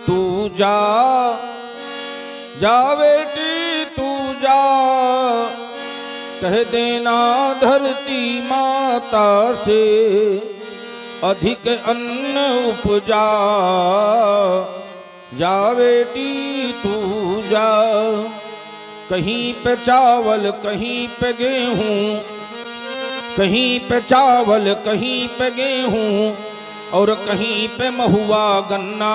तू जा जा बेटी तू जा, कह देना धरती माता से अधिक अन्न उपजा। जा बेटी तू जा, कहीं पे चावल कहीं पे गेहूं, कहीं पे चावल कहीं पे गेहूं, और कहीं पे महुआ गन्ना,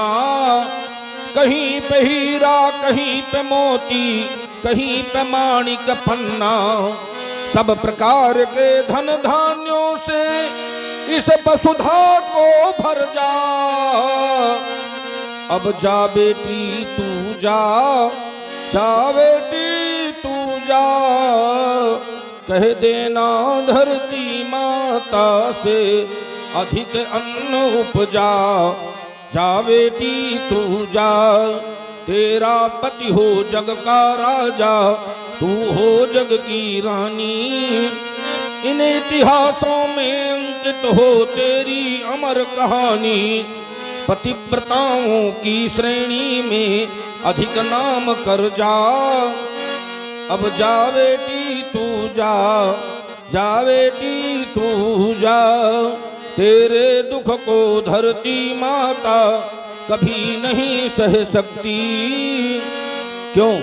कहीं पे हीरा कहीं पे मोती, कहीं पे माणिक पन्ना। सब प्रकार के धन धान्यों से इस वसुधा को भर जा। अब जा बेटी तू जा, जा बेटी तू जा, कह देना धरती माता से अधिक अन्न उपजा। जा बेटी तू जा, तेरा पति हो जग का राजा, तू हो जग की रानी। इन इतिहासों में अंकित हो तेरी अमर कहानी। पतिव्रताओं की श्रेणी में अधिक नाम कर जा। अब जा बेटी तू जा, जा बेटी तू जा, तेरे दुख को धरती माता कभी नहीं सह सकती। क्यों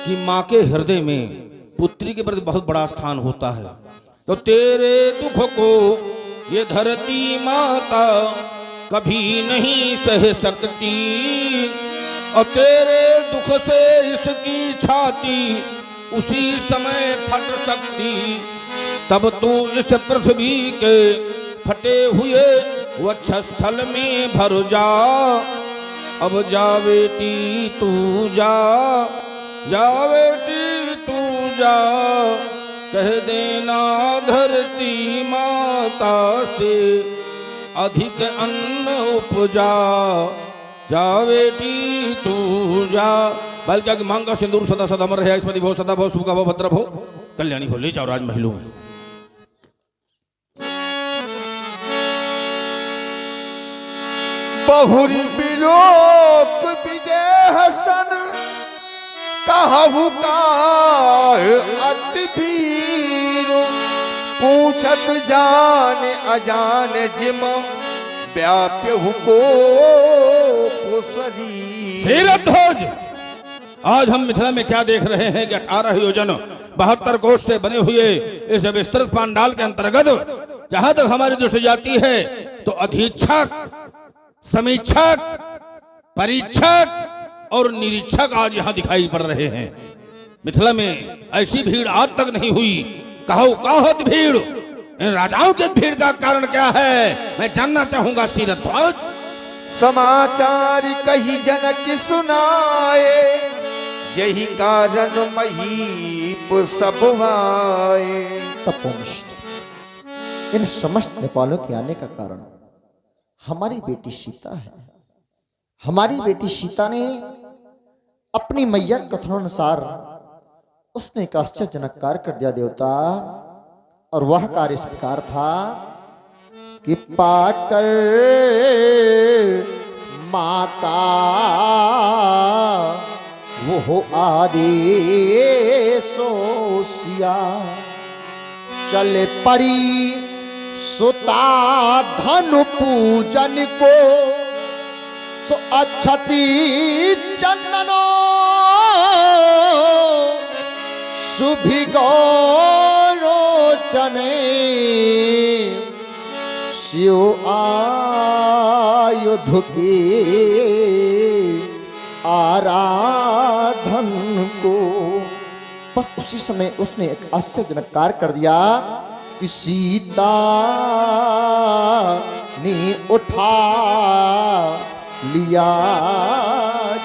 कि माँ के हृदय में पुत्री के प्रति बहुत बड़ा स्थान होता है। तो तेरे दुख को ये धरती माता कभी नहीं सह सकती, और तेरे दुख से इसकी छाती उसी समय फट सकती। तब तू इस पृथ्वी के फटे हुए वक्षस्थल में भर जा। अब जा बेटी तू जा, जा बेटी तू जा, कह देना धरती माता से अधिक अन्न उपजा। जा बेटी तू जा। बालिका की मांग का सिंदूर सदा सदा अमर रहे। स्मृति भव सदा भव, शुभ का भव, भद्र भव, कल्याणी भव। ले जाओ राजमहलों में। बहुरी बिलोक विदेह सन, कहु काह अति भीर। पूछत जान अजान जिम, व्याप्यहु को शरीर। शीरध्वज, आज हम मिथिला में क्या देख रहे हैं कि 18 योजन 72 कोष से बने हुए इस विस्तृत पांडाल के अंतर्गत जहां तक हमारी दृष्टि जाती है तो अधीक्षक, समीक्षक, परीक्षक और निरीक्षक आज यहां दिखाई पड़ रहे हैं। मिथिला में ऐसी भीड़ आज तक नहीं हुई। कहो काहत भीड़, इन राजाओं की भीड़ का कारण क्या है, मैं जानना चाहूंगा शीरध्वज। समाचार कही जनक सुनाए, यही कारण महीप सब आए। तपोनिष्ठ इन समस्त नेपालों के आने का कारण हमारी बेटी सीता है। हमारी बेटी सीता ने अपनी मैया कथनानुसार उसने एक आश्चर्यजनक कार्य कर दिया देवता, और वह कार्य इस प्रकार था कि पाकर माता वो हो आदेशो सिया, चले पड़ी सुता धनु पूजन को। सो अक्षति चंदनो शुभि गौरोचने, शिव आयुध के आराधन को। बस उसी समय उसने एक आश्चर्यजनक कार्य कर दिया कि सीता ने उठा लिया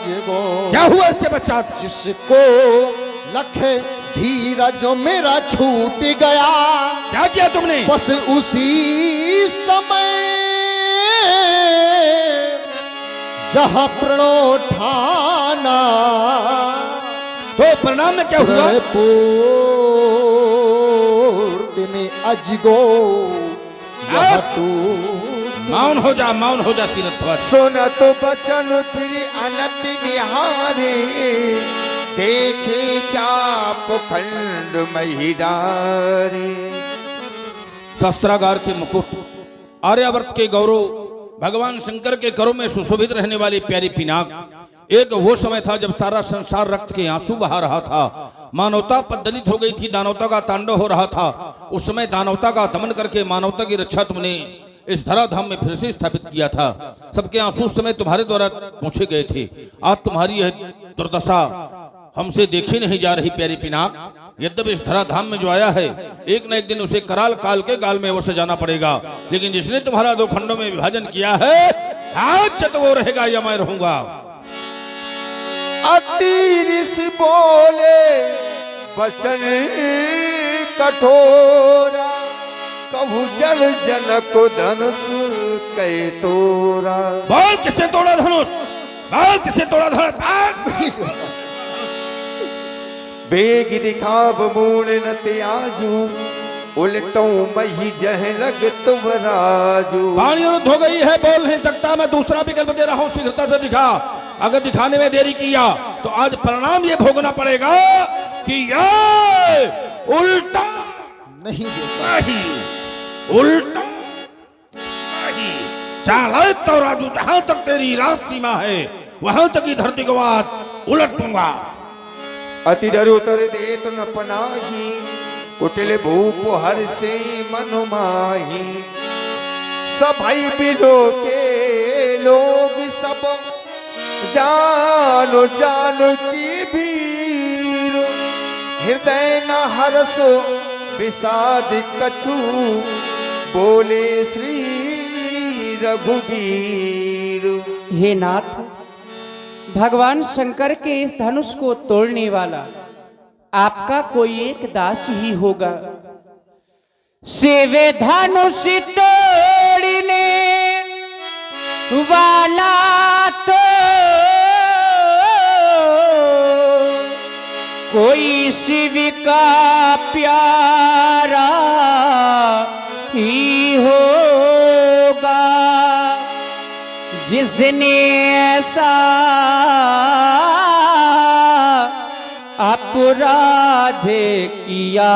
जगो। क्या हुआ इसके पश्चात? जिसको लखे धीरज जो मेरा छूट गया। क्या किया तुमने? बस उसी समय जहाँ प्रणो ठाना। तो परिणाम में क्या हुआ? में अजगो मौन हो जा सीरतवर। सुन तो बचन फिर अनत निहारे, देखे चाप खंड महिडारे। शस्त्रागार के मुकुट, आर्यावर्त के गौरव, भगवान शंकर के करों में सुशोभित रहने वाली प्यारी पिनाक। एक वो समय था जब सारा संसार रक्त के आंसू बहा रहा था, मानवता पद्दलित हो गई थी, दानवता का तांडव हो रहा था। उस समय दानवता का दमन करके मानवता की रक्षा तुमने इस धराधाम में फिर से स्थापित किया था। सबके आंसू उस समय तुम्हारे द्वारा पहुंचे गए थे। आज तुम्हारी यह दुर्दशा हमसे देखी नहीं जा रही प्यारी पिनाक। यद्यपि इस धराधाम में जो आया है, एक न एक दिन उसे कराल काल के गाल में अवश्य जाना पड़ेगा। लेकिन जिसने तुम्हारा 2 खंडों में विभाजन किया है, आज से तो वो रहेगा या मैं रहूंगा। अति ऋषि बोले वचन कठोरा, कहु जल जनक धनुष कै तोरा। बोल किसने तोड़ा धनुष, बोल किसने तोड़ा धनुष। बेग दिखाव मूल न त्याजू, उलटो मही जह लग तुम राजू। वाणी अनुत हो गई है, बोल नहीं सकता। मैं दूसरा विकल्प दे रहा हूं, शीघ्रता से दिखा। अगर दिखाने में देरी किया तो आज परिणाम ये भोगना पड़ेगा कि ये उल्टा नहीं देता। नहीं, उल्टा नहीं। चाहे तो राजू, जहां तक तेरी राज सीमा है वहां तक ही धरती को आज उलट दूंगा। अति डरोतर देत न पनाही, कुटिल भूप हर से मनु माही। सभई बिलो के लोग सब, जानो जानो की भीर। हृदय न हरस विषाद कछु, बोले श्री रघुवीर। हे नाथ, भगवान शंकर के इस धनुष को तोड़ने वाला आपका कोई एक दास ही होगा। सेवे धनुष तोड़ने वाला तो कोई शिव का प्यारा ही होगा, जिसने ऐसा अपराध किया।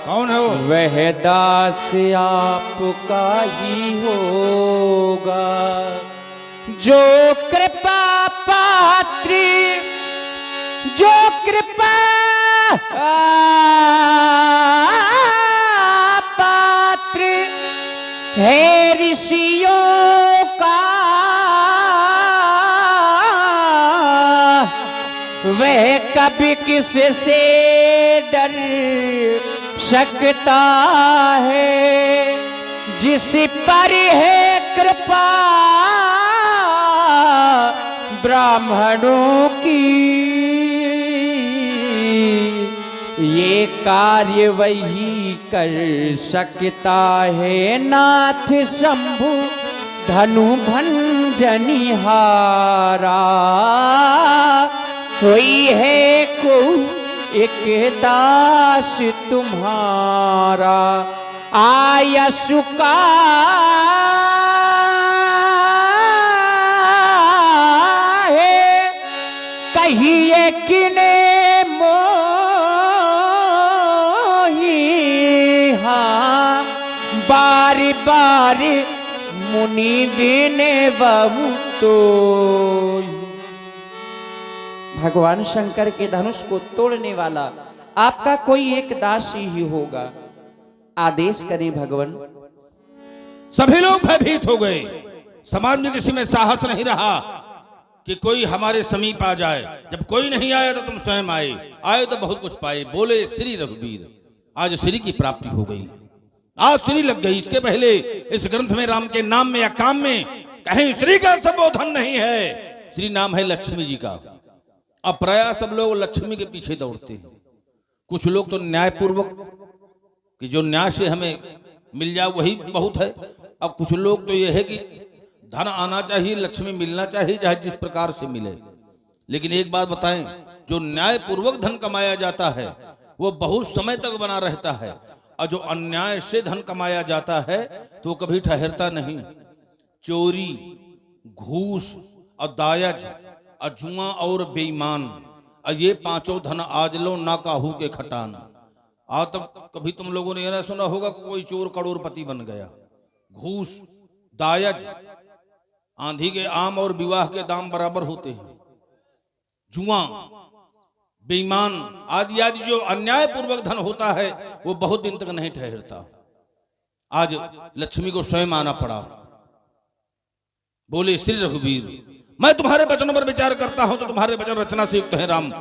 कौन है वो? वह दास आपका ही होगा। जो कृपा पात्री, जो कृपा पात्र है ऋषियों का, वह कभी किससे डर सकता है। जिस पर है कृपा ब्राह्मणों की, ये कार्य वही कर सकता है। नाथ शंभु धनु भंजनिहारा, हुई है को एक दास तुम्हारा। आयसु का है कहिए किने मोही, हाँ बारी बारी मुनि बिने बहु तो। भगवान शंकर के धनुष को तोड़ने वाला आपका कोई एक दास ही होगा। आदेश करें भगवान। सभी लोग भयभीत हो गए। समाज में किसी में साहस नहीं रहा कि कोई हमारे समीप आ जाए। जब कोई नहीं आया तो तुम स्वयं आए तो बहुत कुछ पाए। बोले श्री रघुवीर, आज श्री की प्राप्ति हो गई, आज श्री लग गई। इसके पहले इस ग्रंथ में राम के नाम में या काम में कहीं श्री का संबोधन नहीं है। श्री नाम है लक्ष्मी जी का। अब प्राय सब लोग लक्ष्मी के पीछे दौड़ते हैं। कुछ लोग तो न्यायपूर्वक कि जो न्याय से हमें मिल जाए वही बहुत है। अब कुछ लोग तो ये है कि धन आना चाहिए, लक्ष्मी मिलना चाहिए, चाहे जिस प्रकार से मिले। लेकिन एक बात बताएं, जो न्यायपूर्वक धन कमाया जाता है वो बहुत समय तक बना रहता है, और जो अन्याय से धन कमाया जाता है तो कभी ठहरता नहीं। चोरी, घूस और दायज और जुआ और बेईमान, और ये पांचों धन आज लो ना काहू के खटान। आज तक कभी तुम लोगों ने यह ना सुना होगा कोई चोर करोड़पति बन गया। घूस, दायज, आंधी के आम और विवाह के दाम बराबर होते हैं। जुआ, बेईमान आदि आदि जो अन्याय पूर्वक धन होता है वो बहुत दिन तक नहीं ठहरता। आज लक्ष्मी को स्वयं आना पड़ा। बोले श्री रघुवीर, मैं तुम्हारे वचनों पर विचार करता हूं तो तुम्हारे वचन रचना से युक्त है राम।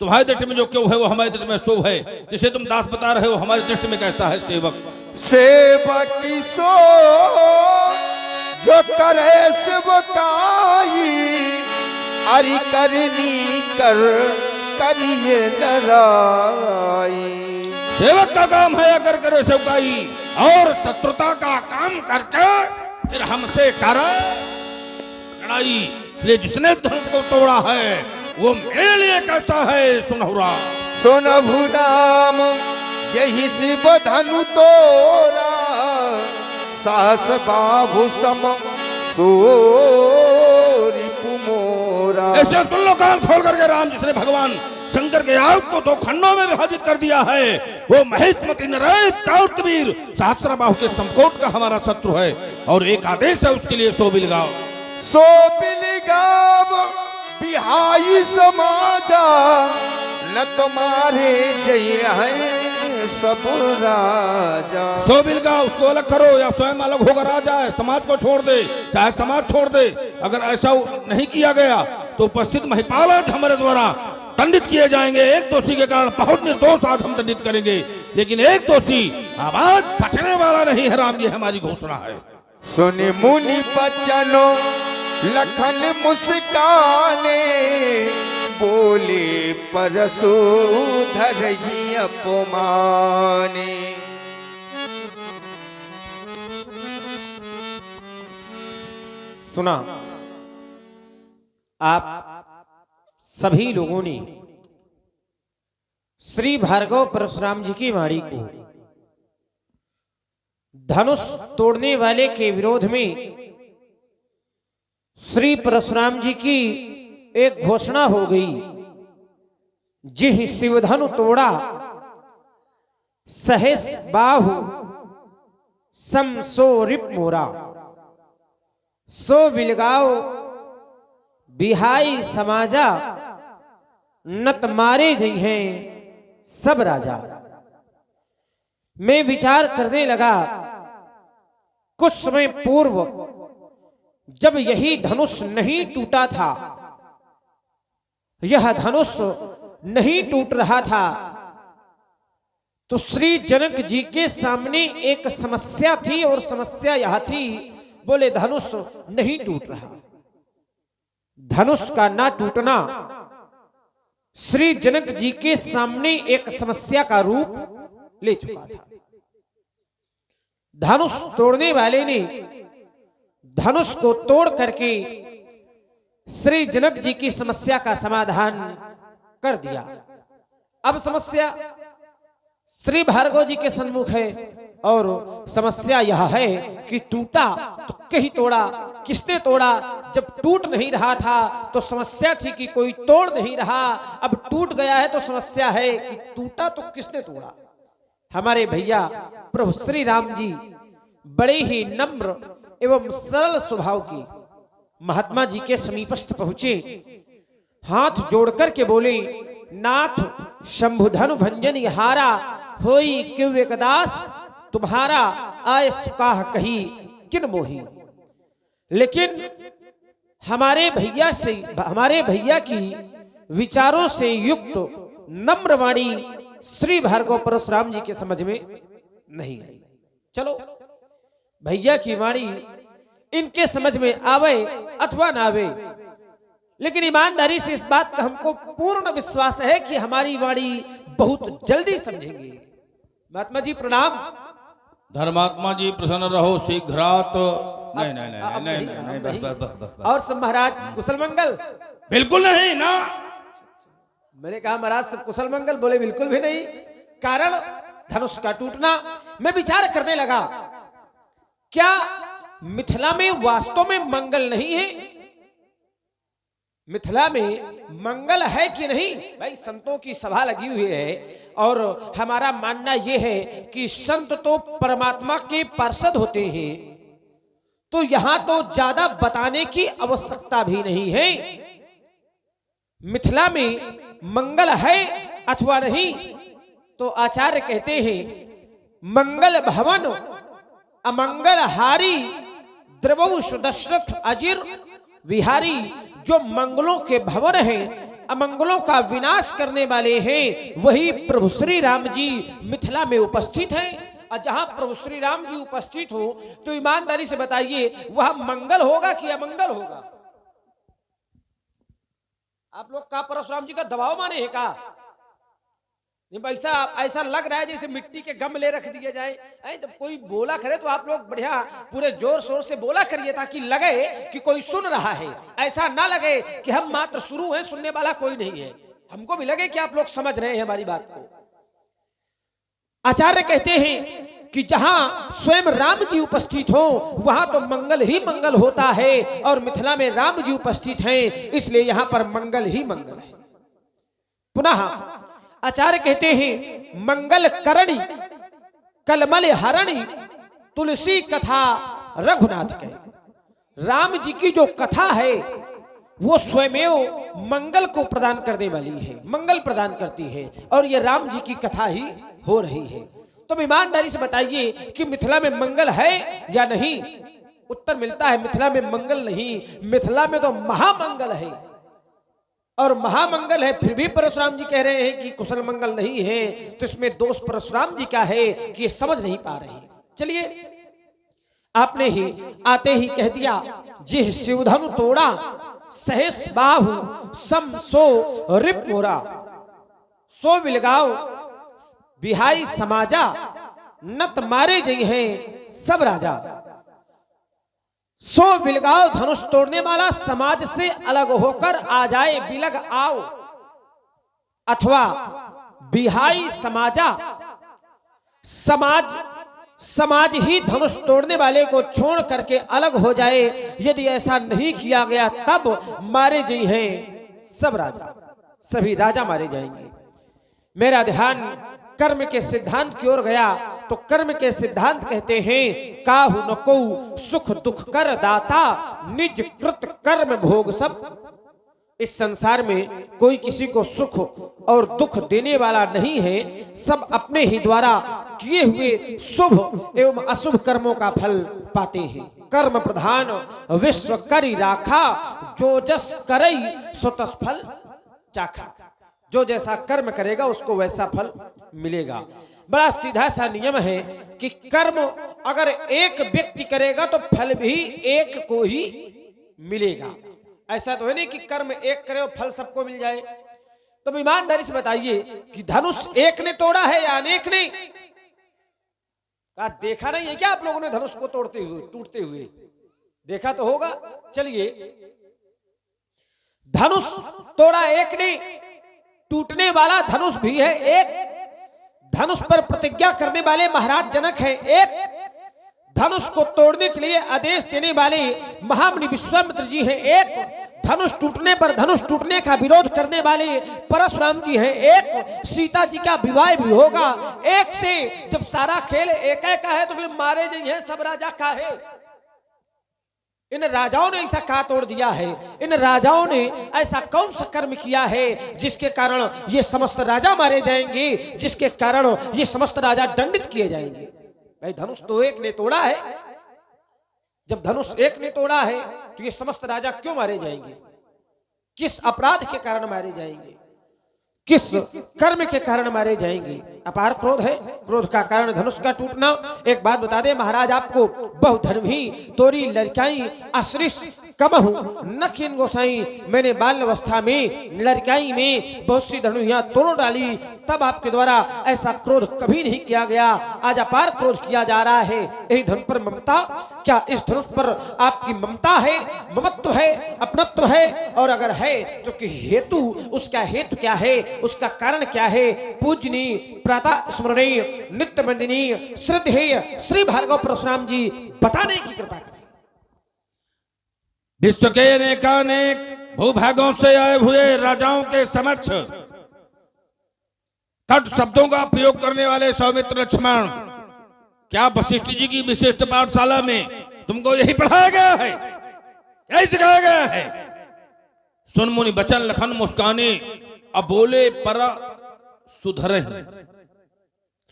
तुम्हारी दृष्टि में जो क्यों है वो हमारी दृष्टि में सो है। जिसे तुम दास बता रहे हो हमारी दृष्टि में कैसा है सेवक। सेवक की सो जो करे सेवकाई, अरि करनी कर करिए लड़ाई। सेवक का काम है अगर करे सेवकाई, और शत्रुता का काम करके फिर हमसे करे लड़ाई। इसलिए जिसने धनुष को तोड़ा है वो मेरे लिए कैसा है सुनहुरा। सुनभु नाम यही शिव धनु तोरा, साहस बाहु सम सोरी पुमोरा। ऐसे सुन लो कान खोल करके, राम जिसने भगवान शंकर के आयुध को 2 खंडों में विभाजित कर दिया है वो महेशमती नरेश काउतवीर सहस्त्रबाहु के समकोट का हमारा शत्रु है। और एक आदेश है उसके लिए सो बिलगाओ। सो बिलगाव बिहाई समाजा, न तुम्हारे जय है सब राजा। सो बिलगाओ उसको अलग करो या स्वयं अलग होकर आ जाए। समाज को छोड़ दे, चाहे समाज छोड़ दे। अगर ऐसा नहीं किया गया तो उपस्थित महिपाल आज हमारे द्वारा दंडित किए जाएंगे। एक दोषी के कारण बहुत निर्दोष आज हम दंडित करेंगे, लेकिन एक दोषी आवाज बचने वाला नहीं है। राम जी हमारी घोषणा है। सुनि मुनि बचनो लखन मुस्काने, बोले परसु धरही अपमाने। सुना आप सभी लोगों ने श्री भार्गव परशुराम जी की वाणी को धनुष तोड़ने वाले के विरोध में श्री परशुराम जी की एक घोषणा हो गई। जिह शिवधनु तोड़ा सहेस बाहु सम सो रिप मोरा, सो बिलगाओ बिहाई समाजा, नत मारे जई हैं सब राजा। मैं विचार करने लगा कुछ समय पूर्व जब यही धनुष नहीं टूटा था, यह धनुष नहीं टूट रहा था, तो श्री जनक जी के सामने एक समस्या थी और समस्या यह थी, बोले धनुष नहीं टूट रहा। धनुष का ना टूटना श्री जनक जी के सामने एक समस्या का रूप ले चुका था। धनुष तोड़ने वाले ने धनुष को तोड़ करके श्री जनक जी की समस्या का समाधान कर दिया। अब समस्या श्री भार्गव जी के सन्मुख है और समस्या यह है कि टूटा तो कहीं तोड़ा, किसने तोड़ा? जब टूट नहीं रहा था तो समस्या थी कि कोई तोड़ नहीं रहा, अब टूट गया है तो समस्या है कि टूटा तो किसने तोड़ा। हमारे भैया प्रभु श्री राम जी बड़े ही नम्र एवं सरल स्वभाव की महात्मा जी के समीपस्थ पहुंचे, हाथ जोड़कर के बोले, नाथ शंभुधनु भंजन हारा होई क्यों एकदास, तुम्हारा आय सुकाह कही किन मोही। लेकिन हमारे भैया की विचारों से युक्त नम्र वाणी श्री भार्गव परशुराम जी के समझ में नहीं आई। चलो भैया की वाणी इनके समझ में आवे अथवा ना आवे, लेकिन ईमानदारी से इस बात का हमको पूर्ण विश्वास है कि हमारी वाणी बहुत जल्दी समझेंगे। महात्मा जी प्रणाम। धर्मात्मा जी प्रसन्न रहो, शीघ्रात। नहीं, बस। और सब महाराज कुशल मंगल? बिल्कुल नहीं ना। मैंने कहा महाराज सब कुशल मंगल, बोले बिल्कुल भी नहीं। कारण धनुष का टूटना। मैं विचार करने लगा, क्या मिथिला में वास्तव में मंगल नहीं है? मिथिला में मंगल है कि नहीं? भाई संतों की सभा लगी हुई है और हमारा मानना यह है कि संत तो परमात्मा के पार्षद होते हैं, तो यहां तो ज्यादा बताने की आवश्यकता भी नहीं है। मिथिला में मंगल है अथवा नहीं, तो आचार्य कहते हैं मंगल भवन अमंगल हारी द्रवौ सुदशरथ अजिर विहारी। जो मंगलों के भवन हैं, अमंगलों का विनाश करने वाले हैं, वही प्रभु श्री राम जी मिथिला में उपस्थित हैं। और जहां प्रभु श्री राम जी उपस्थित हो तो ईमानदारी से बताइए वह मंगल होगा कि अमंगल होगा? आप लोग का परशुराम जी का दबाव माने हैं का? पैसा ऐसा लग रहा है जैसे मिट्टी के गमले रख दिए जाए। जब कोई बोला करे तो आप लोग बढ़िया पूरे जोर शोर से बोला करिए ताकि लगे कि कोई सुन रहा है, ऐसा ना लगे कि हम मात्र शुरू हैं, सुनने वाला कोई नहीं है। हमको भी लगे कि आप लोग समझ रहे हैं हमारी बात को। आचार्य कहते हैं कि जहां स्वयं राम जी उपस्थित हो वहां तो मंगल ही मंगल होता है, और मिथिला में राम जी उपस्थित हैं, इसलिए यहां पर मंगल ही मंगल है। पुनः आचार्य कहते हैं मंगल करणी कलमल हरणी तुलसी कथा रघुनाथ के। राम जी की जो कथा है वो स्वयं मंगल को प्रदान करने वाली है, मंगल प्रदान करती है, और ये राम जी की कथा ही हो रही है। तो ईमानदारी से बताइए कि मिथिला में मंगल है या नहीं? उत्तर मिलता है मिथिला में मंगल नहीं, मिथिला में तो महामंगल है, और महामंगल है। फिर भी परशुराम जी कह रहे हैं कि कुशल मंगल नहीं है, तो इसमें दोष परशुराम जी का है कि ये समझ नहीं पा रहे। चलिए, आपने ही आते ही कह दिया जिह शिवधनु तोड़ा सहस बाहु सम सो रिप मोरा सो विलगाओ बिहाई समाजा नत मारे जई हैं सब राजा। सो विलगाओ धनुष तोड़ने वाला समाज से अलग होकर आ जाए बिलग आओ, अथवा बिहाई समाजा समाज ही धनुष तोड़ने वाले को छोड़ करके अलग हो जाए। यदि ऐसा नहीं किया गया तब मारे जी हैं सब राजा, सभी राजा मारे जाएंगे। मेरा ध्यान कर्म के सिद्धांत की ओर गया तो कर्म के सिद्धांत कहते हैं काहु न को सुख दुख कर दाता निज कृत कर्म भोग सब। इस संसार में कोई किसी को सुख और दुख देने वाला नहीं है, सब अपने ही द्वारा किए हुए शुभ एवं अशुभ कर्मों का फल पाते हैं। कर्म प्रधान विश्व करी राखा जो जस करई सो तस फल चाखा। जो जैसा कर्म करेगा उसको वैसा फल मिलेगा। बड़ा सीधा सा नियम है कि कर्म अगर एक व्यक्ति करेगा तो फल भी एक को ही मिलेगा। ऐसा तो है नहीं कि कर्म एक करे और फल सबको मिल जाए। तो ईमानदारी से बताइए कि धनुष एक ने तोड़ा है या अनेक ने? देखा नहीं है क्या आप लोगों ने धनुष को तोड़ते हुए टूटते हुए? देखा तो होगा। चलिए, धनुष तोड़ा एक ने, टूटने वाला धनुष भी है एक। धनुष पर प्रतिज्ञा करने वाले महाराज जनक है एक। धनुष को तोड़ने के लिए आदेश देने वाले महामुनि विश्वामित्र जी हैं एक। धनुष टूटने पर धनुष टूटने का विरोध करने वाले परशुराम जी हैं एक। सीता जी का विवाह भी होगा एक से। जब सारा खेल एक का है तो फिर मारे जी हैं सब राजा का है। इन राजाओं ने ऐसा कहा तोड़ दिया है? इन राजाओं ने ऐसा कौन सा कर्म किया है जिसके कारण ये समस्त राजा मारे जाएंगे, जिसके कारण ये समस्त राजा दंडित किए जाएंगे? भाई धनुष तो एक ने तोड़ा है। जब धनुष एक ने तोड़ा है तो ये समस्त राजा क्यों मारे जाएंगे? किस अपराध के कारण मारे जाएंगे? किस कर्म के कारण मारे जाएंगे? अपार क्रोध है, क्रोध का कारण धनुष का टूटना। एक बात बता दे महाराज आपको, बहु धर्मी तोरी लड़काई आश्रिश कमहु नखिन गोसाई। मैंने बाल अवस्था में लड़काई में बहुत सी धनुहियां तोड़ डाली, तब आपके द्वारा ऐसा क्रोध कभी नहीं किया गया। आज अपार क्रोध किया जा रहा है। यही धनुष पर ममता, क्या इस धनुष पर आपकी ममता है, ममत्व है, अपनत्व है? और अगर है तो कि हेतु, उसका हेतु क्या है, उसका कारण क्या है? पूजनी प्रातः स्मरणीय नित्य वंदनीय श्रद्धेय श्री भार्गव परशुराम जी बताने की कृपा करें। विश्व के अनेकानेक भूभागों से आए हुए राजाओं के समक्ष तट शब्दों का प्रयोग करने वाले सौमित्र लक्ष्मण, क्या वशिष्ठ जी की विशिष्ट पाठशाला में तुमको यही पढ़ाया गया है, यही सिखाया गया है? सुन मुनि बचन लखन मुस्काने, अब बोले पर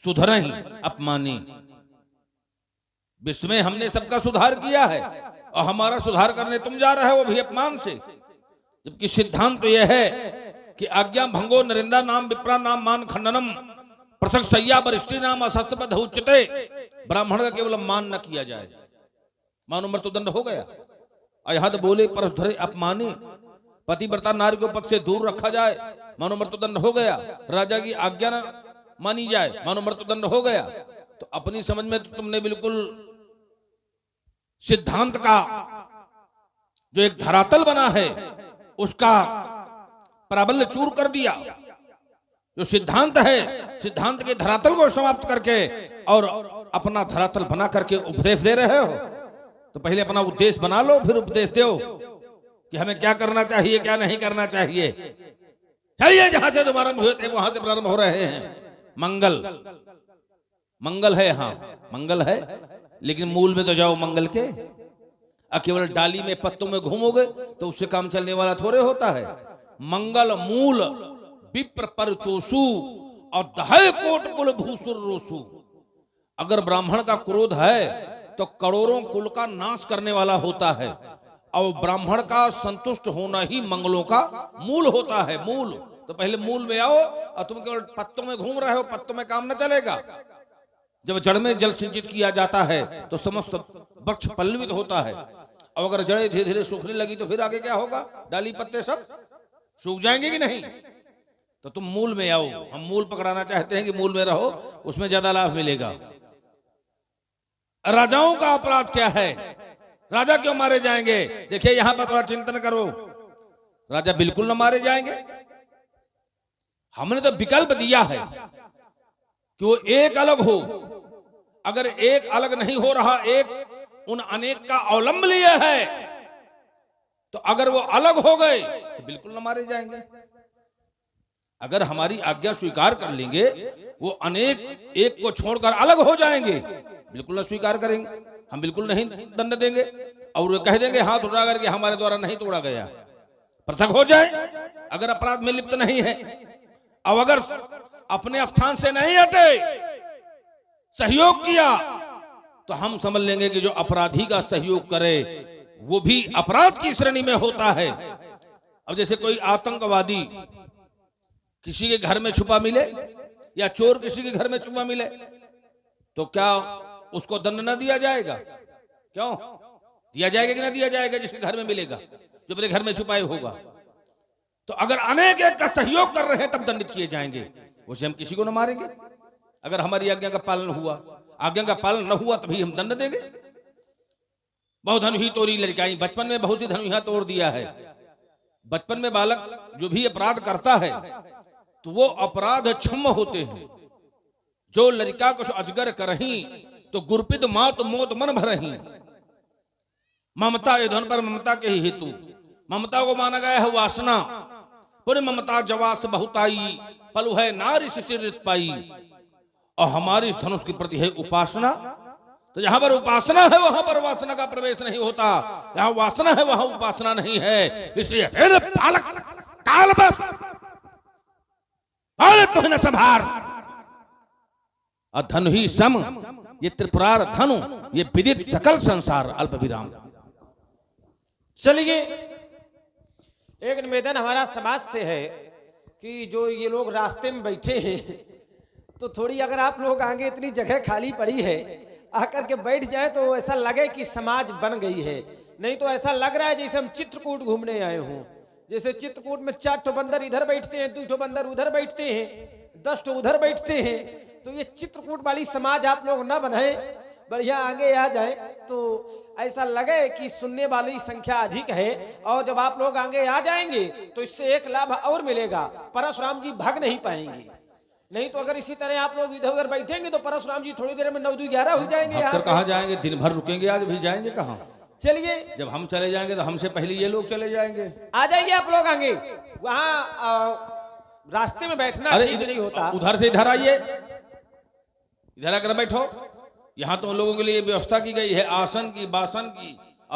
सुधरहि अपमानी। विश्व में हमने सबका सुधार किया है और हमारा सुधार करने तुम जा रहे हो, वो भी अपमान से। जबकि सिद्धांत तो यह है कि आज्ञा भंगो नरिंदा नाम विप्रा नाम मान खंडनम प्रसक्त सैया पर स्त्री नाम अशस्त्र उच्चते। ब्राह्मण का केवल मान न किया जाए, मानो मृत्युदंड हो गया। अहद बोले पर धरे अपमानी, पतिव्रता नारी को पद से दूर रखा जाए, मानो मृत्युदंड हो गया। राजा की आज्ञा न मानी जाए, मानो मृत्युदंड हो गया। तो अपनी समझ में तो तुमने बिल्कुल सिद्धांत का जो एक धरातल बना है उसका प्राबल्य चूर कर दिया। जो सिद्धांत है, सिद्धांत के धरातल को समाप्त करके और अपना धरातल बना करके उपदेश दे रहे हो। तो पहले अपना उद्देश्य बना लो, फिर उपदेश दो कि हमें क्या करना चाहिए, क्या नहीं करना चाहिए। चलिए, जहां से दोबारा हुए थे वहां से प्रारंभ हो रहे हैं। मंगल है, हाँ मंगल है, लेकिन मूल में तो जाओ मंगल के। केवल डाली में पत्तों में घूमोगे तो उससे काम चलने वाला थोड़े होता है। मंगल मूल विप्र परतोषु और दहय कोट कुल भूसुर रोसु। अगर ब्राह्मण का क्रोध है तो करोड़ों कुल का नाश करने वाला होता है, और ब्राह्मण का संतुष्ट होना ही मंगलों का मूल होता है। मूल तो पहले मूल में आओ, और तुम केवल पत्तों में घूम रहे हो, पत्तों में काम न चलेगा। जब जड़ में जल सिंचित किया जाता है तो समस्त वृक्ष पल्लवित होता है, और अगर जड़ें धीरे धीरे सूखने लगी तो फिर आगे क्या होगा? डाली पत्ते सब सूख जाएंगे कि नहीं? तो तुम मूल में आओ। हम मूल पकड़ाना चाहते हैं कि मूल में रहो, उसमें ज्यादा लाभ मिलेगा। राजाओं का अपराध क्या है? राजा क्यों मारे जाएंगे? देखिए, यहां पर थोड़ा चिंतन करो। राजा बिल्कुल न मारे जाएंगे। हमने तो विकल्प दिया है कि वो एक अलग हो। अगर एक अलग नहीं हो रहा, एक उन अनेक का अवलंब लिए है, तो अगर वो अलग हो गए तो बिल्कुल न मारे जाएंगे। अगर हमारी आज्ञा स्वीकार कर लेंगे, वो अनेक एक को छोड़कर अलग हो जाएंगे, बिल्कुल न स्वीकार करेंगे, हम बिल्कुल नहीं दंड देंगे। और वे कह देंगे हाथ उठा करके हमारे द्वारा नहीं तोड़ा गया, पृथक हो जाए अगर अपराध में लिप्त नहीं है। अब अगर अपने स्थान से नहीं हटे, सहयोग किया, तो हम समझ लेंगे कि जो अपराधी का सहयोग करे वो भी अपराध की श्रेणी में होता है। अब जैसे कोई आतंकवादी किसी के घर में छुपा मिले, या चोर किसी के घर में छुपा मिले, तो क्या उसको दंड न दिया जाएगा? क्यों दिया जाएगा कि ना दिया जाएगा? जिसके घर में मिलेगा, जो अपने घर में छुपाए होगा। तो अगर अनेक एक का सहयोग कर रहे हैं तब दंडित किए जाएंगे। उसे हम किसी को न मारेंगे अगर हमारी आज्ञा का पालन हुआ। आज्ञा का पालन न हुआ तभी हम दंड देंगे। बहुत धनु ही तोड़ी लड़काई, बचपन में बहुत सी धनु तोड़ दिया है। बचपन में बालक जो भी अपराध करता है तो वो अपराध क्षम्य होते हैं। जो लड़का कुछ अजगर करही तो गुरपित मात मोत मन भरही। ममता ये धन पर ममता के ही हेतु, ममता को माना गया है वासना। पुर ममता जवास बहुताई, पलु है नारी शिशिर पाई। और हमारी इस धनुष के प्रति है उपासना। तो जहां पर उपासना है वहां पर वासना का प्रवेश नहीं होता, जहां वासना है वहां उपासना नहीं है। इसलिए पालक काल बस तुम संभार धनु ही सम, ये त्रिपुरार धनु, ये विदित सकल संसार। अल्प विराम। चलिए, एक निवेदन हमारा समाज से है कि जो ये लोग रास्ते में बैठे हैं, तो थोड़ी अगर आप लोग आगे, इतनी जगह खाली पड़ी है, आकर के बैठ जाए तो ऐसा लगे कि समाज बन गई है। नहीं तो ऐसा लग रहा है जैसे हम चित्रकूट घूमने आए हों। जैसे चित्रकूट में 4 ठो बंदर इधर बैठते हैं, 2 ठो बंदर उधर बैठते हैं, 10 ठो उधर बैठते हैं। तो ये चित्रकूट वाली समाज आप लोग ना बनाए, बढ़िया आगे आ जाए तो ऐसा लगे कि सुनने वाली संख्या अधिक है। और जब आप लोग आगे आ जाएंगे तो इससे एक लाभ और मिलेगा, परशुराम जी भाग नहीं पाएंगे। नहीं तो अगर इसी तरह आप लोग इधर उधर बैठेंगे तो परशुराम जी थोड़ी देर में 9 2 11 हो जाएंगे यहाँ फिर से। कहाँ जाएंगे? दिन भर रुकेंगे, आज भी जाएंगे कहाँ? चलिए जब हम चले जाएंगे तो हमसे पहले ये लोग चले जाएंगे। आ जाइए आप लोग आगे। वहाँ रास्ते में बैठना अरे ठीक नहीं होता। उधर से इधर आइए, इधर आकर बैठो। यहाँ तो लोगों के लिए व्यवस्था की गई है आसन की, बासन की।